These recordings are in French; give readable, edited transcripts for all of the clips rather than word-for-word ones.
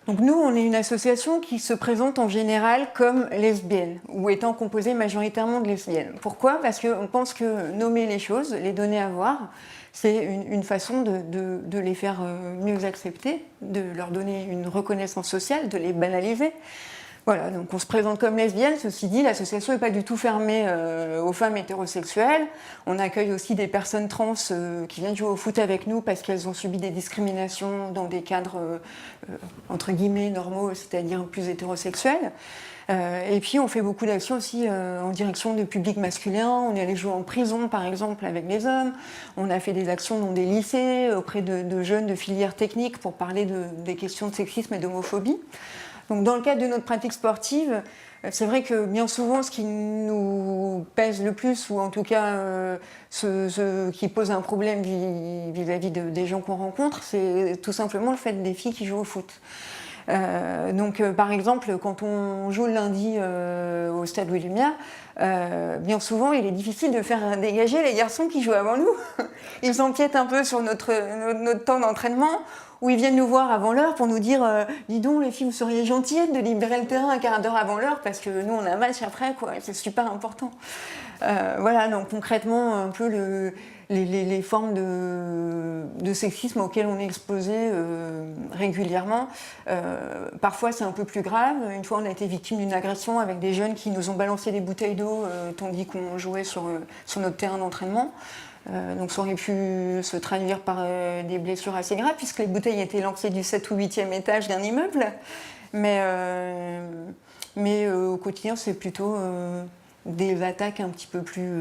Donc nous, on est une association qui se présente en général comme lesbienne, ou étant composée majoritairement de lesbiennes. Pourquoi? Parce qu'on pense que nommer les choses, les donner à voir, c'est une façon de les faire mieux accepter, de leur donner une reconnaissance sociale, de les banaliser. Voilà, donc on se présente comme lesbienne. Ceci dit, l'association n'est pas du tout fermée aux femmes hétérosexuelles. On accueille aussi des personnes trans qui viennent jouer au foot avec nous parce qu'elles ont subi des discriminations dans des cadres entre guillemets normaux, c'est-à-dire plus hétérosexuels. Et puis on fait beaucoup d'actions aussi en direction de publics masculins. On est allé jouer en prison par exemple avec les hommes. On a fait des actions dans des lycées auprès de jeunes de filières techniques pour parler des questions de sexisme et d'homophobie. Donc dans le cadre de notre pratique sportive, c'est vrai que bien souvent ce qui nous pèse le plus, ou en tout cas ce qui pose un problème vis-à-vis des gens qu'on rencontre, c'est tout simplement le fait des filles qui jouent au foot. Donc par exemple, quand on joue le lundi au stade Louis Lumière, bien souvent il est difficile de faire dégager les garçons qui jouent avant nous. Ils empiètent un peu sur notre temps d'entraînement, où ils viennent nous voir avant l'heure pour nous dire dis donc les filles, vous seriez gentilles de libérer le terrain un quart d'heure avant l'heure parce que nous on a un match après, quoi, c'est super important. Voilà, donc concrètement un peu les formes de sexisme auxquelles on est exposé régulièrement. Parfois c'est un peu plus grave. Une fois on a été victime d'une agression avec des jeunes qui nous ont balancé des bouteilles d'eau tandis qu'on jouait sur notre terrain d'entraînement. Donc ça aurait pu se traduire par des blessures assez graves puisque les bouteilles étaient lancées du 7 ou 8e étage d'un immeuble. Mais au quotidien c'est plutôt des attaques un petit peu plus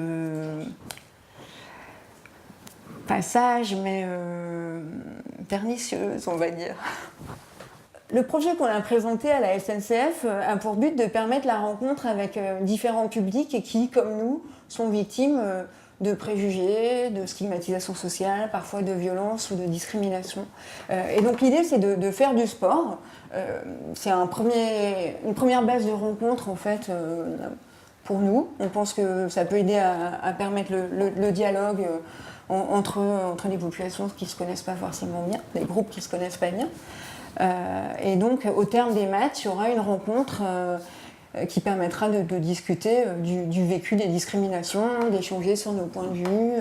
pas sages mais pernicieuses, on va dire. Le projet qu'on a présenté à la SNCF a pour but de permettre la rencontre avec différents publics et qui, comme nous, sont victimes de préjugés, de stigmatisation sociale, parfois de violence ou de discrimination. Et donc l'idée, c'est de faire du sport. C'est une première base de rencontre, en fait, pour nous. On pense que ça peut aider à permettre le dialogue entre les populations qui ne se connaissent pas forcément bien, des groupes qui ne se connaissent pas bien. Et donc, au terme des matchs, il y aura une rencontre qui permettra de discuter du vécu des discriminations, d'échanger sur nos points de vue,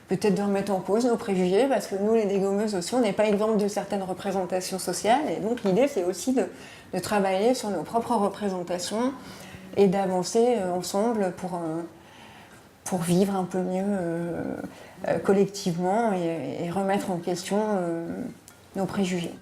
peut-être de remettre en cause nos préjugés, parce que nous, les dégommeuses aussi, on n'est pas exemples de certaines représentations sociales. Et donc, l'idée, c'est aussi de travailler sur nos propres représentations et d'avancer ensemble pour vivre un peu mieux collectivement et remettre en question nos préjugés.